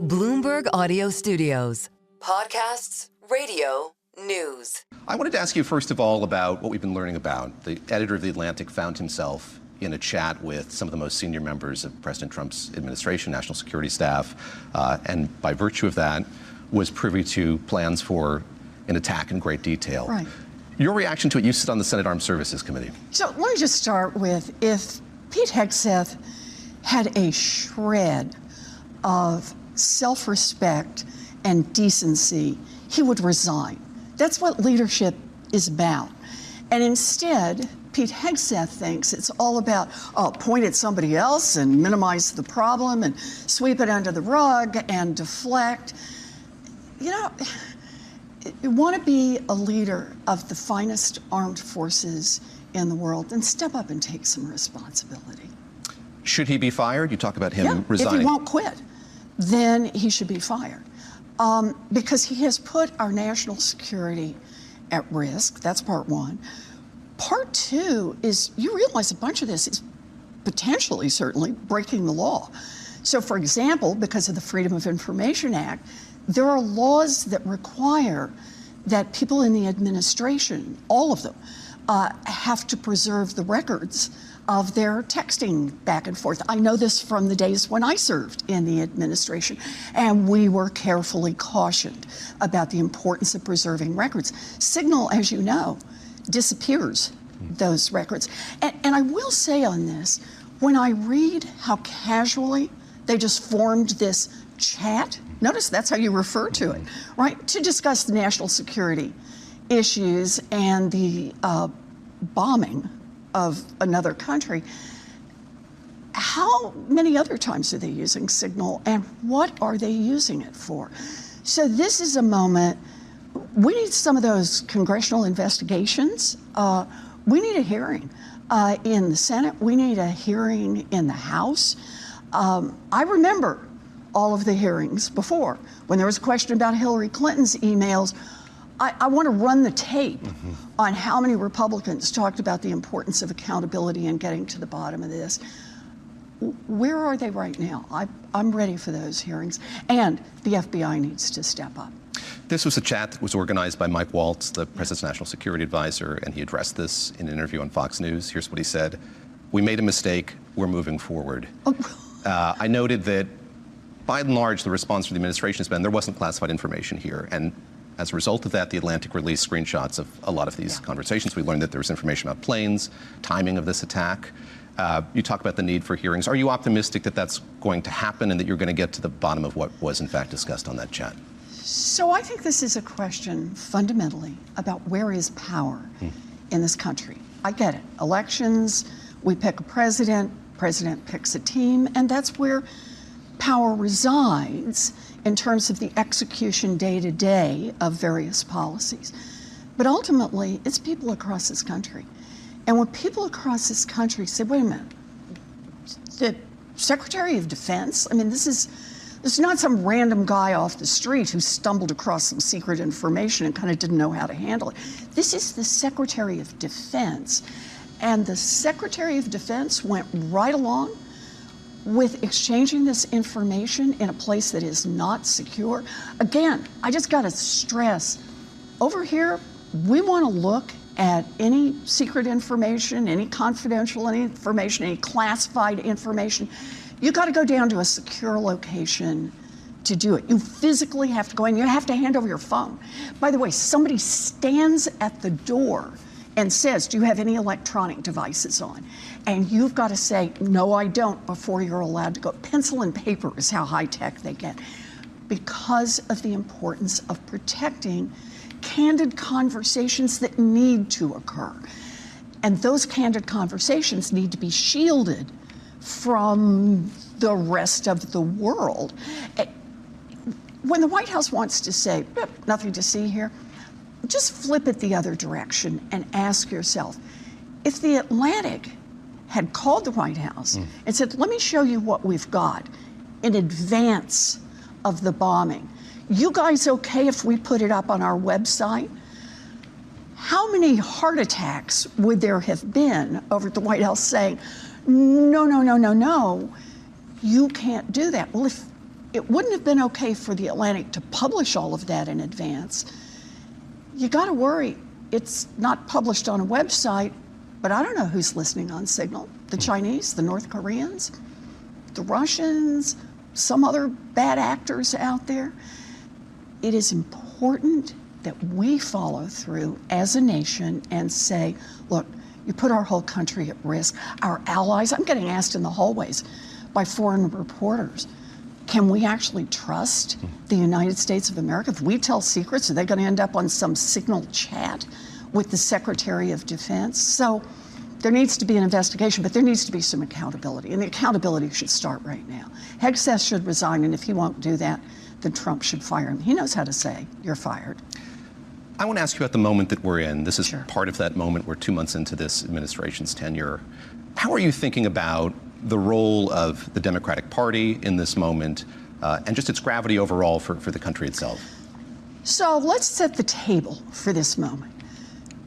Bloomberg Audio Studios. Podcasts, radio, news. I wanted to ask you, first of all, about what we've been learning about. The editor of The Atlantic found himself in a chat with some of the most senior members of President Trump's administration, national security staff, and by virtue of that, was privy to plans for an attack in great detail. Right. Your reaction to it, you sit on the Senate Armed Services Committee. So let me just start with, if Pete Hegseth had a shred of self-respect and decency, he would resign. That's what leadership is about. And instead, Pete Hegseth thinks it's all about, point at somebody else and minimize the problem and sweep it under the rug and deflect. You know, you want to be a leader of the finest armed forces in the world, then step up and take some responsibility. Should he be fired? You talk about him resigning. If he won't quit, then he should be fired. Because he has put our national security at risk. That's part one. Part two is, you realize a bunch of this is potentially, certainly, breaking the law. So, for example, because of the Freedom of Information Act, there are laws that require that people in the administration, all of them, have to preserve the records of their texting back and forth. I know this from the days when I served in the administration, and we were carefully cautioned about the importance of preserving records. Signal, as you know, disappears those records. And I will say on this, when I read how casually they just formed this chat, notice that's how you refer to it, right? To discuss the national security issues and the bombing of another country. How many other times are they using Signal, and what are they using it for? So this is a moment, we need some of those congressional investigations. We need a hearing in the Senate. We need a hearing in the House. I remember all of the hearings before. When there was a question about Hillary Clinton's emails, I want to run the tape on how many Republicans talked about the importance of accountability and getting to the bottom of this. Where are they right now? I'm ready for those hearings, and the FBI needs to step up. This was a chat that was organized by Mike Waltz, the President's National Security Advisor, and he addressed this in an interview on Fox News. Here's what he said: "We made a mistake. We're moving forward." I noted that, by and large, the response from the administration has been there wasn't classified information here, and as a result of that, The Atlantic released screenshots of a lot of these conversations. We learned that there was information about planes, timing of this attack. You talk about the need for hearings. Are you optimistic that that's going to happen and that you're going to get to the bottom of what was in fact discussed on that chat? So I think this is a question fundamentally about where is power in this country. I get it. Elections, we pick a president picks a team, and that's where power resides in terms of the execution day-to-day of various policies. But ultimately, it's people across this country. And when people across this country say, wait a minute, the Secretary of Defense, I mean, this is not some random guy off the street who stumbled across some secret information and kind of didn't know how to handle it. This is the Secretary of Defense. And the Secretary of Defense went right along with exchanging this information in a place that is not secure. Again, I just got to stress, over here, we want to look at any secret information, any confidential information, any classified information. You got to go down to a secure location to do it. You physically have to go in. You have to hand over your phone. By the way, somebody stands at the door and says, do you have any electronic devices on? And you've got to say, no, I don't, before you're allowed to go. Pencil and paper is how high-tech they get, because of the importance of protecting candid conversations that need to occur. And those candid conversations need to be shielded from the rest of the world. When the White House wants to say, nothing to see here, just flip it the other direction and ask yourself, if The Atlantic had called the White House and said, let me show you what we've got in advance of the bombing. You guys okay if we put it up on our website? How many heart attacks would there have been over at the White House saying, no, no, no, no, no, you can't do that? Well, if it wouldn't have been okay for the Atlantic to publish all of that in advance. You got to worry. It's not published on a website, but I don't know who's listening on Signal. The Chinese, the North Koreans, the Russians, some other bad actors out there. It is important that we follow through as a nation and say, look, you put our whole country at risk. Our allies, I'm getting asked in the hallways by foreign reporters, can we actually trust the United States of America? If we tell secrets, are they going to end up on some Signal chat with the Secretary of Defense? So there needs to be an investigation, but there needs to be some accountability, and the accountability should start right now. Hegseth should resign, and if he won't do that, then Trump should fire him. He knows how to say, you're fired. I want to ask you about the moment that we're in. This is Sure. part of that moment. We're 2 months into this administration's tenure. How are you thinking about the role of the Democratic Party in this moment and just its gravity overall for the country itself? So let's set the table for this moment.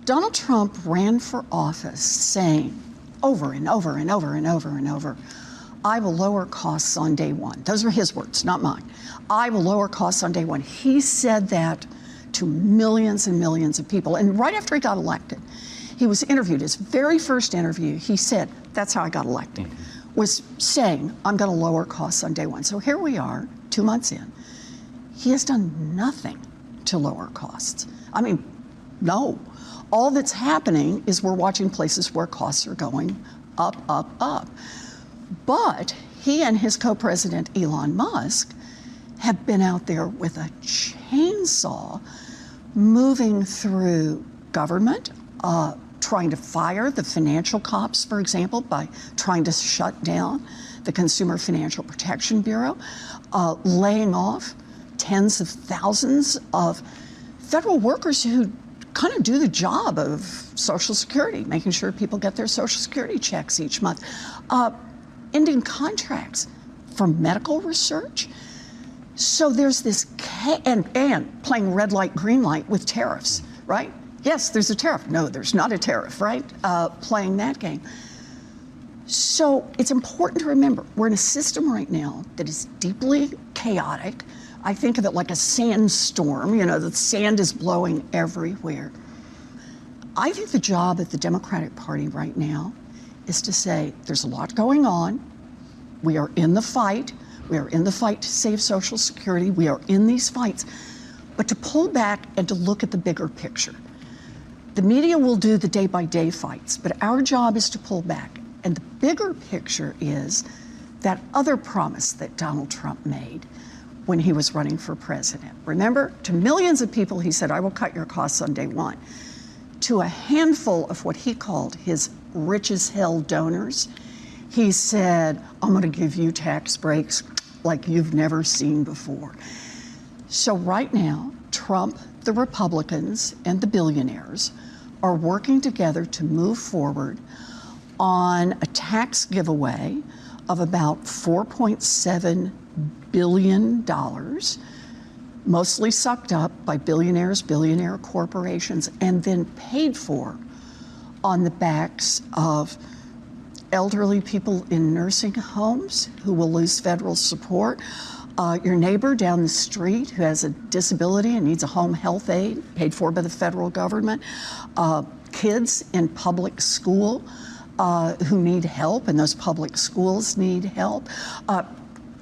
Donald Trump ran for office saying over and over and over and over and over, I will lower costs on day one. Those are his words, not mine. I will lower costs on day one. He said that to millions and millions of people. And right after he got elected, he was interviewed. His very first interview, he said, that's how I got elected, was saying, I'm going to lower costs on day one. So here we are, 2 months in. He has done nothing to lower costs. I mean, no. All that's happening is we're watching places where costs are going up, up, up. But he and his co-president, Elon Musk, have been out there with a chainsaw moving through government, trying to fire the financial cops, for example, by trying to shut down the Consumer Financial Protection Bureau, laying off tens of thousands of federal workers who kind of do the job of Social Security, making sure people get their Social Security checks each month, ending contracts for medical research. So there's this, and playing red light, green light with tariffs, right? Yes, there's a tariff. No, there's not a tariff, right? Playing that game. So it's important to remember, we're in a system right now that is deeply chaotic. I think of it like a sandstorm, you know, the sand is blowing everywhere. I think the job of the Democratic Party right now is to say, there's a lot going on. We are in the fight. We are in the fight to save Social Security. We are in these fights. But to pull back and to look at the bigger picture. The media will do the day-by-day fights, but our job is to pull back. And the bigger picture is that other promise that Donald Trump made when he was running for president. Remember, to millions of people, he said, I will cut your costs on day one. To a handful of what he called his rich as hell donors, he said, I'm going to give you tax breaks like you've never seen before. So right now, Trump, the Republicans, and the billionaires are working together to move forward on a tax giveaway of about $4.7 billion, mostly sucked up by billionaires, billionaire corporations, and then paid for on the backs of elderly people in nursing homes who will lose federal support, your neighbor down the street who has a disability and needs a home health aid paid for by the federal government, kids in public school who need help, and those public schools need help,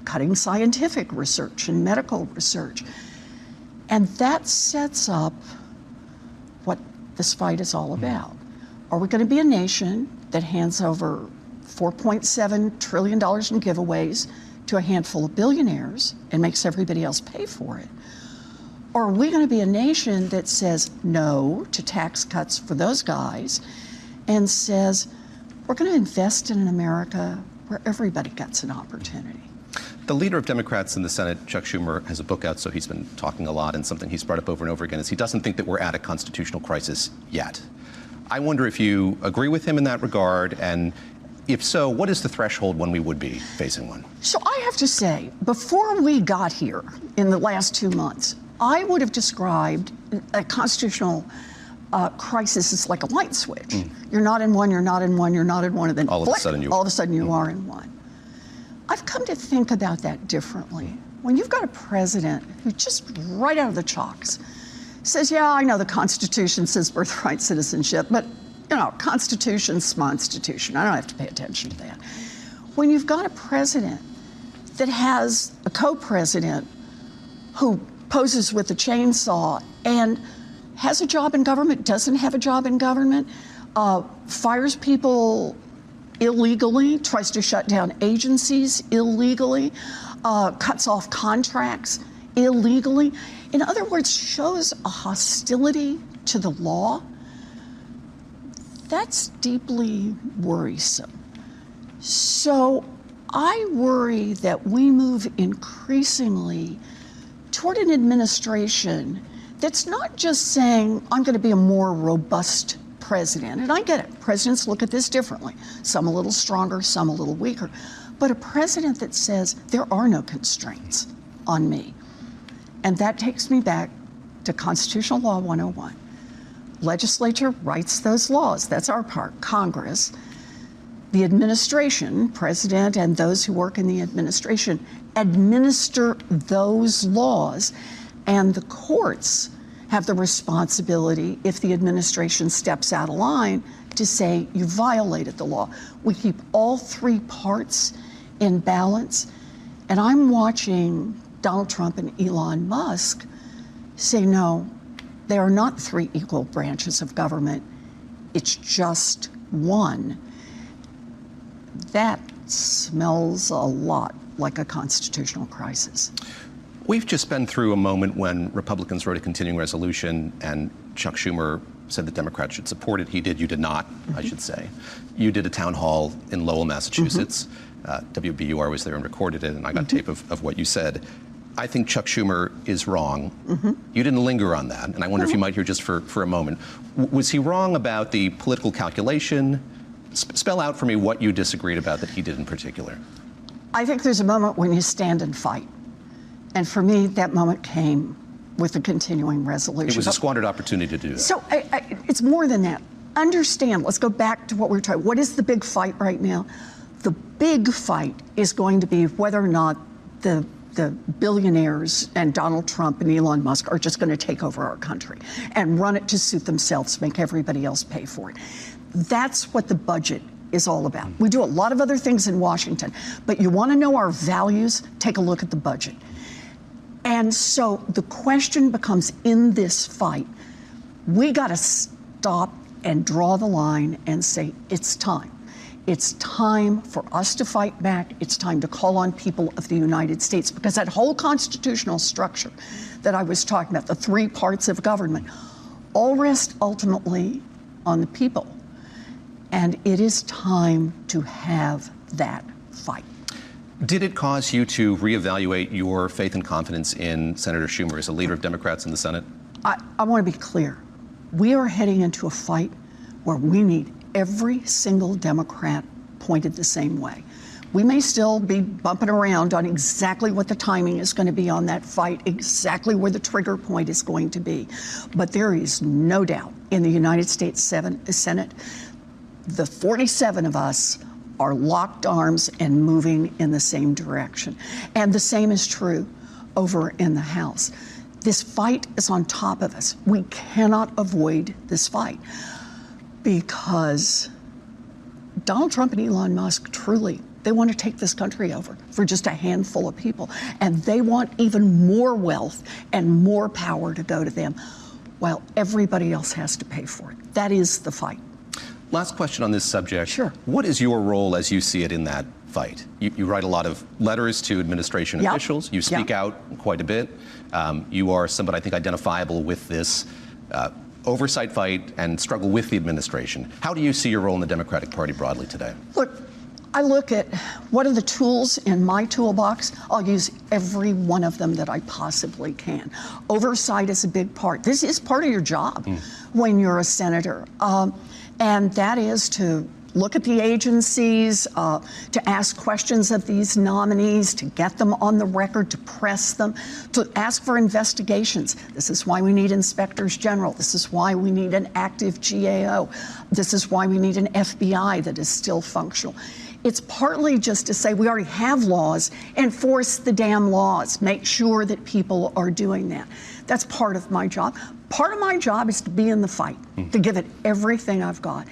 cutting scientific research and medical research. And that sets up what this fight is all about. Are we going to be a nation that hands over $4.7 trillion in giveaways to a handful of billionaires and makes everybody else pay for it? Or are we going to be a nation that says no to tax cuts for those guys and says, we're going to invest in an America where everybody gets an opportunity? The leader of Democrats in the Senate, Chuck Schumer, has a book out, so he's been talking a lot, and something he's brought up over and over again is he doesn't think that we're at a constitutional crisis yet. I wonder if you agree with him in that regard, and if so, what is the threshold when we would be facing one? So I have to say, before we got here in the last 2 months, I would have described a constitutional crisis as like a light switch. You're not in one, you're not in one, you're not in one, and then all of a sudden you are in one. I've come to think about that differently. when you've got a president who just right out of the chalks says, yeah, I know the Constitution says birthright citizenship, but Constitution's Constitution. I don't have to pay attention to that. When you've got a president that has a co-president who poses with a chainsaw and has a job in government, doesn't have a job in government, fires people illegally, tries to shut down agencies illegally, cuts off contracts illegally. In other words, shows a hostility to the law. That's deeply worrisome. So I worry that we move increasingly toward an administration that's not just saying, I'm going to be a more robust president. And I get it. Presidents look at this differently. Some a little stronger, some a little weaker. But a president that says, there are no constraints on me. And that takes me back to Constitutional Law 101. Legislature writes those laws. That's our part. Congress. The administration, president and those who work in the administration, administer those laws. And the courts have the responsibility, if the administration steps out of line, to say you violated the law. We keep all three parts in balance. And I'm watching Donald Trump and Elon Musk say, no, they are not three equal branches of government. It's just one. That smells a lot like a constitutional crisis. We've just been through a moment when Republicans wrote a continuing resolution and Chuck Schumer said the Democrats should support it. He did, you did not, I should say. You did a town hall in Lowell, Massachusetts. WBUR was there and recorded it, and I got tape of what you said. I think Chuck Schumer is wrong. You didn't linger on that, and I wonder if you might hear just for a moment. Was he wrong about the political calculation? Spell out for me what you disagreed about that he did in particular. I think there's a moment when you stand and fight. And for me, that moment came with the continuing resolution. It was a squandered opportunity to do that. So it's more than that. Understand, let's go back to what we're talking. What is the big fight right now? The big fight is going to be whether or not the billionaires and Donald Trump and Elon Musk are just going to take over our country and run it to suit themselves, make everybody else pay for it. That's what the budget is all about. We do a lot of other things in Washington, but you want to know our values? Take a look at the budget. And so the question becomes, in this fight, we got to stop and draw the line and say, it's time. It's time for us to fight back. It's time to call on people of the United States, because that whole constitutional structure that I was talking about, the three parts of government, all rest ultimately on the people. And it is time to have that fight. Did it cause you to reevaluate your faith and confidence in Senator Schumer as a leader of Democrats in the Senate? I want to be clear. We are heading into a fight where we need every single Democrat pointed the same way. We may still be bumping around on exactly what the timing is going to be on that fight, exactly where the trigger point is going to be. But there is no doubt in the United States Senate, the 47 of us are locked arms and moving in the same direction. And the same is true over in the House. This fight is on top of us. We cannot avoid this fight because Donald Trump and Elon Musk truly, they want to take this country over for just a handful of people. And they want even more wealth and more power to go to them while everybody else has to pay for it. That is the fight. Last question on this subject. Sure. What is your role as you see it in that fight? You write a lot of letters to administration officials. You speak out quite a bit. You are somebody, I think, identifiable with this oversight fight and struggle with the administration. How do you see your role in the Democratic Party broadly today? Look, I look at what are the tools in my toolbox. I'll use every one of them that I possibly can. Oversight is a big part. This is part of your job when you're a senator. And that is to look at the agencies, to ask questions of these nominees, to get them on the record, to press them, to ask for investigations. This is why we need inspectors general. This is why we need an active GAO. This is why we need an FBI that is still functional. It's partly just to say we already have laws, enforce the damn laws, make sure that people are doing that. That's part of my job. Part of my job is to be in the fight, to give it everything I've got.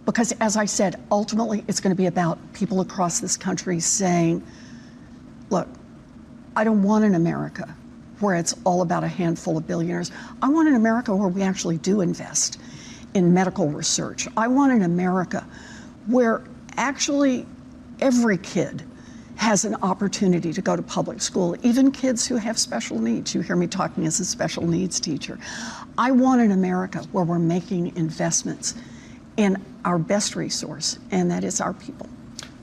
Because as I said, ultimately it's going to be about people across this country saying, look, I don't want an America where it's all about a handful of billionaires. I want an America where we actually do invest in medical research. I want an America where actually every kid has an opportunity to go to public school, even kids who have special needs. You hear me talking as a special needs teacher. I want an America where we're making investments in our best resource, and that is our people.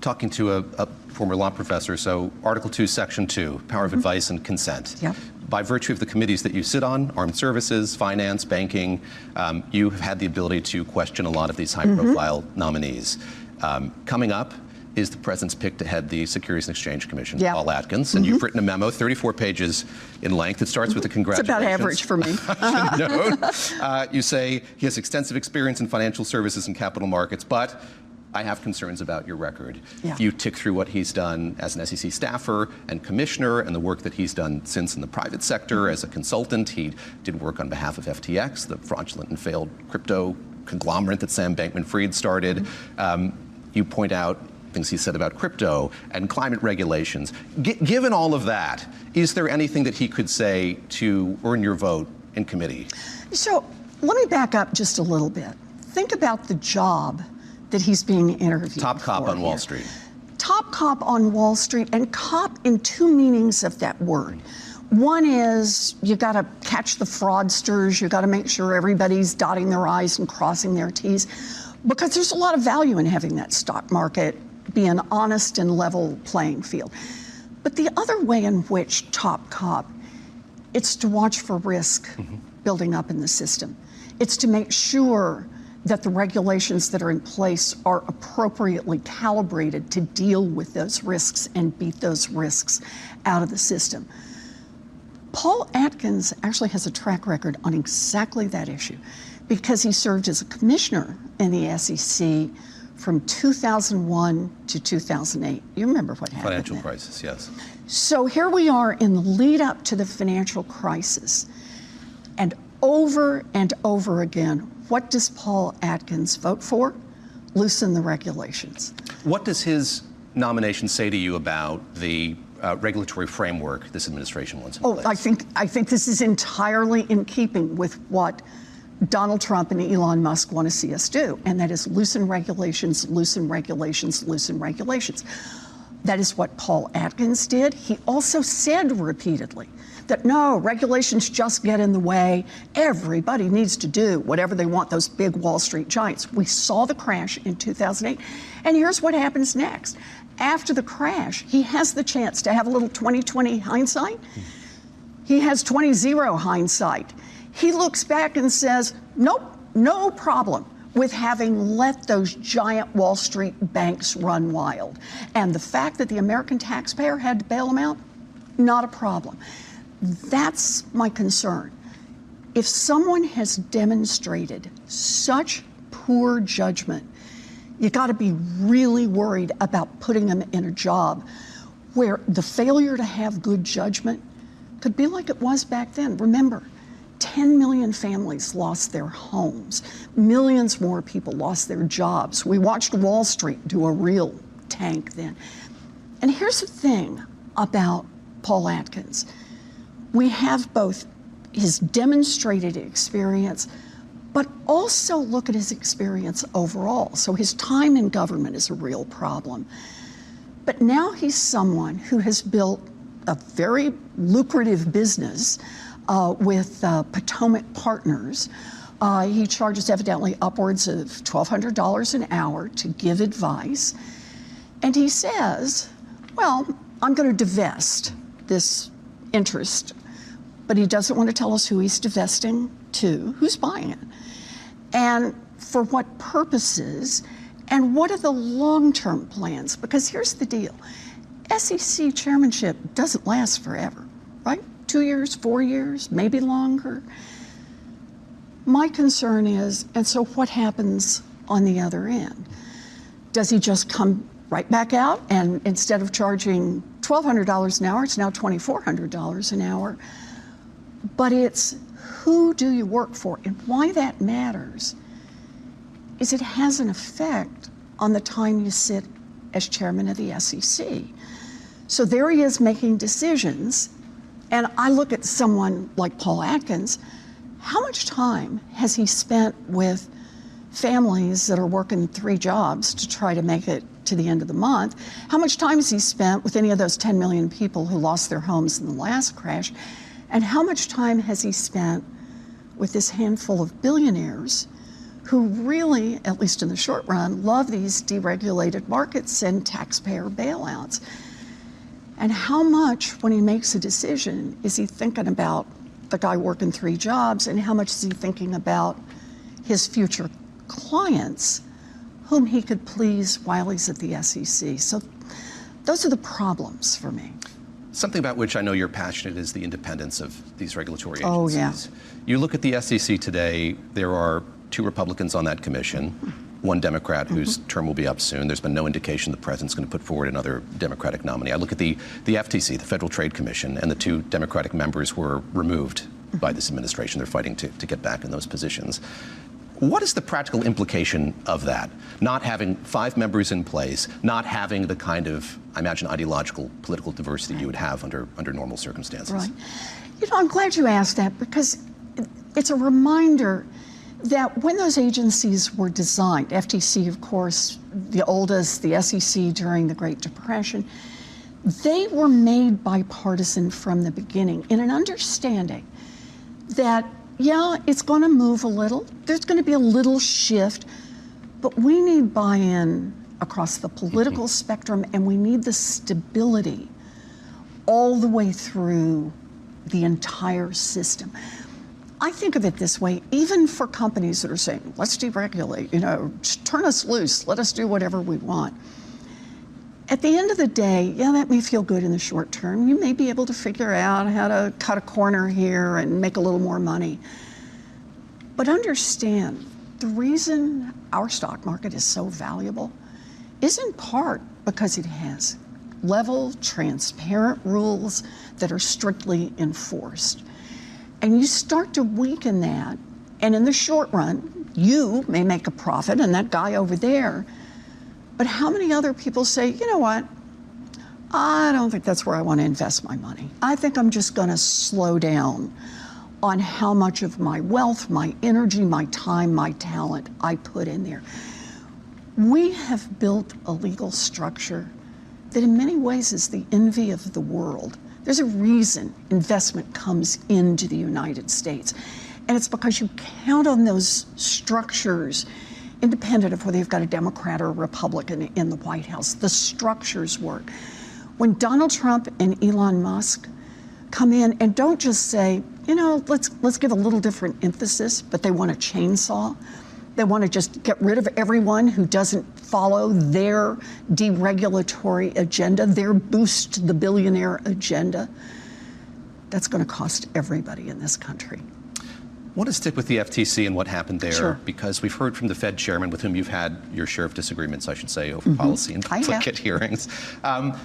Talking to a former law professor, so Article 2, Section 2, power of advice and consent. Yep. By virtue of the committees that you sit on, armed services, finance, banking, you have had the ability to question a lot of these high-profile nominees. Coming up is the president's pick to head the Securities and Exchange Commission, Paul Atkins, and you've written a memo, 34 pages in length. It starts with a congratulations. It's about average for me. You say he has extensive experience in financial services and capital markets, but I have concerns about your record. Yeah. You tick through what he's done as an SEC staffer and commissioner and the work that he's done since in the private sector as a consultant. He did work on behalf of FTX, the fraudulent and failed crypto conglomerate that Sam Bankman-Fried started. You point out things he said about crypto and climate regulations. Given all of that, is there anything that he could say to earn your vote in committee? So let me back up just a little bit. Think about the job that he's being interviewed Top cop on Wall Street. Top cop on Wall Street, and cop in two meanings of that word. One is you got to catch the fraudsters, you got to make sure everybody's dotting their I's and crossing their T's, because there's a lot of value in having that stock market be an honest and level playing field. But the other way in which top cop, it's to watch for risk building up in the system. It's to make sure that the regulations that are in place are appropriately calibrated to deal with those risks and beat those risks out of the system. Paul Atkins actually has a track record on exactly that issue because he served as a commissioner in the SEC from 2001 to 2008. You remember what happened Financial then. crisis, yes. So here we are in the lead up to the financial crisis. And over again, what does Paul Atkins vote for? Loosen the regulations. What does his nomination say to you about the regulatory framework this administration wants in place? I think this is entirely in keeping with what Donald Trump and Elon Musk want to see us do, and that is loosen regulations, loosen regulations, loosen regulations. That is what Paul Atkins did. He also said repeatedly that no, regulations just get in the way. Everybody needs to do whatever they want, those big Wall Street giants. We saw the crash in 2008, and here's what happens next. After the crash, he has the chance to have a little 20/20 hindsight. He has 20/0 hindsight. He looks back and says, nope, no problem with having let those giant Wall Street banks run wild. And the fact that the American taxpayer had to bail them out, not a problem. That's my concern. If someone has demonstrated such poor judgment, you got to be really worried about putting them in a job where the failure to have good judgment could be like it was back then. Remember, 10 million families lost their homes. Millions more people lost their jobs. We watched Wall Street do a real tank then. And here's the thing about Paul Atkins. We have both his demonstrated experience, but also look at his experience overall. So his time in government is a real problem. But now he's someone who has built a very lucrative business with Potomac Partners. He charges evidently upwards of $1,200 an hour to give advice. And he says, well, I'm going to divest this interest, but he doesn't want to tell us who he's divesting to, who's buying it, and for what purposes, and what are the long-term plans? Because here's the deal. SEC chairmanship doesn't last forever, right? 2 years, 4 years, maybe longer. My concern is, and so what happens on the other end? Does he just come right back out, and instead of charging $1,200 an hour, it's now $2,400 an hour. But it's who do you work for? And why that matters is it has an effect on the time you sit as chairman of the SEC. So there he is making decisions, and I look at someone like Paul Atkins. How much time has he spent with families that are working 3 jobs to try to make it to the end of the month? How much time has he spent with any of those 10 million people who lost their homes in the last crash? And how much time has he spent with this handful of billionaires who really, at least in the short run, love these deregulated markets and taxpayer bailouts? And how much, when he makes a decision, is he thinking about the guy working 3 jobs, and how much is he thinking about his future clients whom he could please while he's at the SEC? So those are the problems for me. Something about which I know you're passionate is the independence of these regulatory agencies. Oh, yeah. You look at the SEC today, there are 2 Republicans on that commission, 1 Democrat whose term will be up soon. There's been no indication the president's going to put forward another Democratic nominee. I look at the FTC, the Federal Trade Commission, and the 2 Democratic members were removed by this administration. They're fighting to get back in those positions. What is the practical implication of that? Not having 5 members in place, not having the kind of, I imagine, ideological, political diversity you would have under normal circumstances. Right. You know, I'm glad you asked that, because it's a reminder that when those agencies were designed, FTC, of course, the oldest, the SEC during the Great Depression, they were made bipartisan from the beginning in an understanding that, yeah, it's going to move a little. There's going to be a little shift, but we need buy-in across the political spectrum, and we need the stability all the way through the entire system. I think of it this way, even for companies that are saying, let's deregulate, you know, turn us loose, let us do whatever we want. At the end of the day, yeah, that may feel good in the short term. You may be able to figure out how to cut a corner here and make a little more money. But understand, the reason our stock market is so valuable is in part because it has level, transparent rules that are strictly enforced. And you start to weaken that, and in the short run, you may make a profit, and that guy over there. But how many other people say, you know what, I don't think that's where I want to invest my money. I think I'm just going to slow down on how much of my wealth, my energy, my time, my talent I put in there. We have built a legal structure that in many ways is the envy of the world. There's a reason investment comes into the United States, and it's because you count on those structures independent of whether you've got a Democrat or a Republican in the White House. The structures work. When Donald Trump and Elon Musk come in and don't just say, you know, let's give a little different emphasis, but they want a chainsaw. They want to just get rid of everyone who doesn't follow their deregulatory agenda, their boost the billionaire agenda. That's going to cost everybody in this country. I want to stick with the FTC and what happened there, Sure. because we've heard from the Fed chairman, with whom you've had your share of disagreements, I should say, over policy and duplicate hearings. But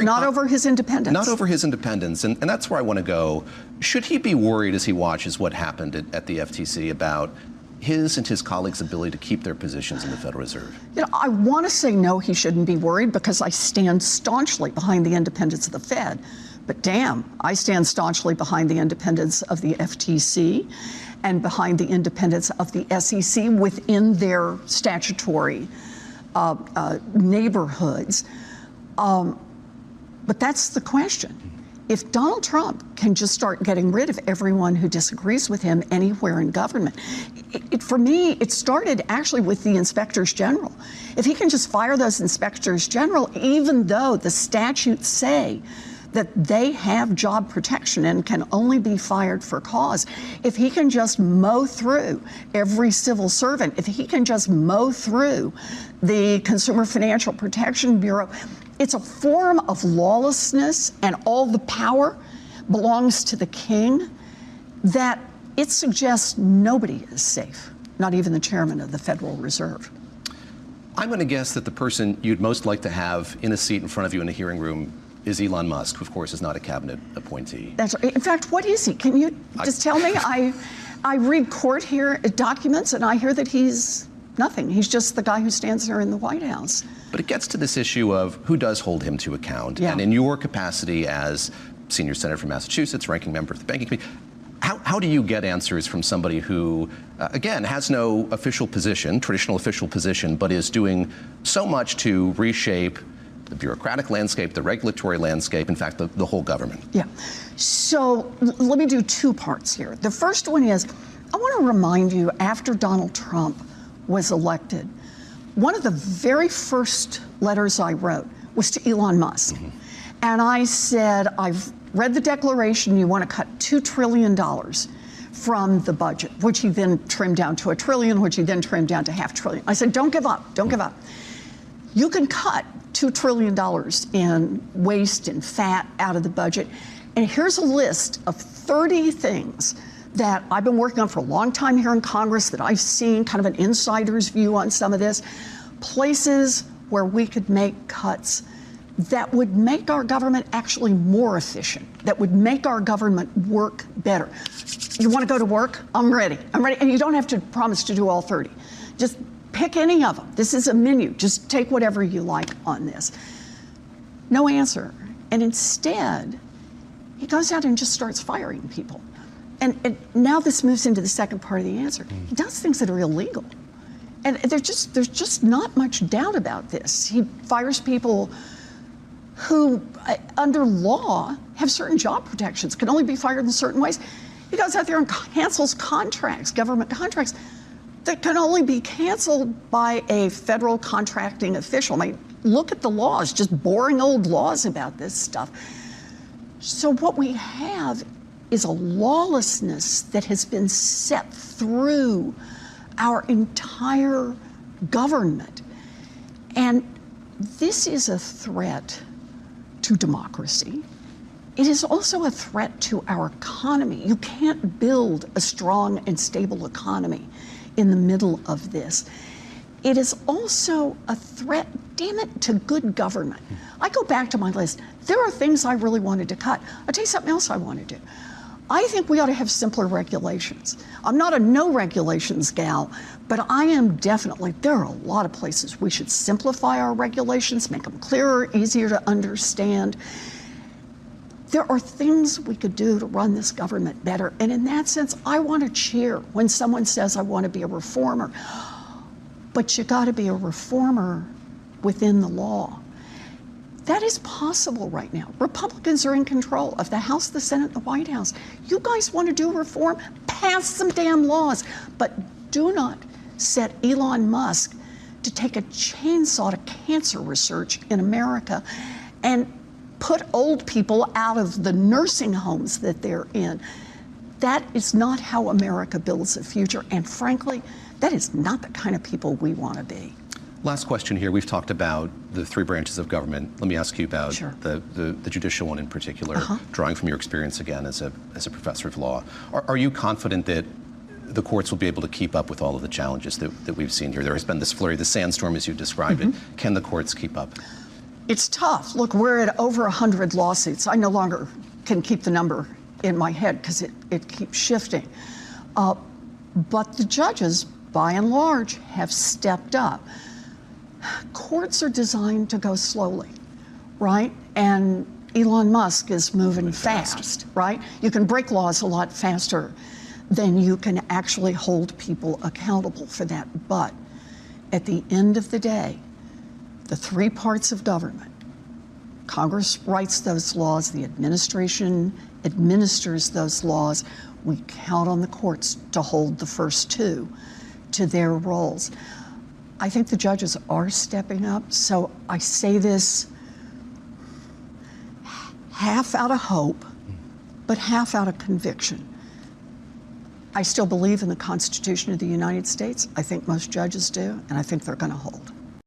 not over his independence. Not over his independence, and that's where I want to go. Should he be worried as he watches what happened at the FTC about his and his colleagues' ability to keep their positions in the Federal Reserve? You know, I want to say no, he shouldn't be worried, because I stand staunchly behind the independence of the Fed. But damn, I stand staunchly behind the independence of the FTC and behind the independence of the SEC within their statutory neighborhoods. But that's the question. If Donald Trump can just start getting rid of everyone who disagrees with him anywhere in government, for me, it started actually with the inspectors general. If he can just fire those inspectors general, even though the statutes say that they have job protection and can only be fired for cause, if he can just mow through every civil servant, if he can just mow through the Consumer Financial Protection Bureau, it's a form of lawlessness, and all the power belongs to the king, that it suggests nobody is safe, not even the chairman of the Federal Reserve. I'm going to guess that the person you'd most like to have in a seat in front of you in a hearing room is Elon Musk, who, of course, is not a cabinet appointee. That's right. In fact, what is he? Can you just tell me? I read court here documents, and I hear that he's nothing. He's just the guy who stands there in the White House. But it gets to this issue of who does hold him to account. Yeah. And in your capacity as senior senator from Massachusetts, ranking member of the Banking Committee, how do you get answers from somebody who, again, has no official position, traditional official position, but is doing so much to reshape the bureaucratic landscape, the regulatory landscape, in fact, the whole government? Yeah. So let me do two parts here. The first one is, I want to remind you, after Donald Trump was elected, one of the very first letters I wrote was to Elon Musk. Mm-hmm. And I said, I've read the declaration, you want to cut $2 trillion from the budget, which he then trimmed down to $1 trillion, which he then trimmed down to $500 billion. I said, don't give up, don't give up. You can cut $2 trillion in waste and fat out of the budget. And here's a list of 30 things that I've been working on for a long time here in Congress, that I've seen kind of an insider's view on some of this, places where we could make cuts that would make our government actually more efficient, that would make our government work better. You want to go to work? I'm ready. I'm ready. And you don't have to promise to do all 30. Just pick any of them. This is a menu. Just take whatever you like on this. No answer. And instead, he goes out and just starts firing people. And now this moves into the second part of the answer. He does things that are illegal. And there's just not much doubt about this. He fires people who, under law, have certain job protections, can only be fired in certain ways. He goes out there and cancels contracts, government contracts, that can only be canceled by a federal contracting official. I mean, look at the laws, just boring old laws about this stuff. So what we have is a lawlessness that has been set through our entire government. And this is a threat to democracy. It is also a threat to our economy. You can't build a strong and stable economy in the middle of this. It is also a threat, damn it, to good government. I go back to my list. There are things I really wanted to cut. I'll tell you something else I want to do. I think we ought to have simpler regulations. I'm not a no regulations gal, but I am definitely, there are a lot of places we should simplify our regulations, make them clearer, easier to understand. There are things we could do to run this government better. And in that sense, I want to cheer when someone says, I want to be a reformer. But you got to be a reformer within the law. That is possible right now. Republicans are in control of the House, the Senate, the White House. You guys want to do reform? Pass some damn laws. But do not set Elon Musk to take a chainsaw to cancer research in America and put old people out of the nursing homes that they're in. That is not how America builds a future. And frankly, that is not the kind of people we want to be. Last question here. We've talked about the three branches of government. Let me ask you about Sure. the judicial one in particular, drawing from your experience again as a professor of law. Are you confident that the courts will be able to keep up with all of the challenges that we've seen here? There has been this flurry, the sandstorm as you described it. Can the courts keep up? It's tough. Look, we're at over 100 lawsuits. I no longer can keep the number in my head because it keeps shifting. But the judges, by and large, have stepped up. Courts are designed to go slowly, right? And Elon Musk is moving fast, right? You can break laws a lot faster than you can actually hold people accountable for that. But at the end of the day, the three parts of government, Congress writes those laws, the administration administers those laws. We count on the courts to hold the first two to their roles. I think the judges are stepping up. So I say this half out of hope, but half out of conviction. I still believe in the Constitution of the United States. I think most judges do, and I think they're going to hold.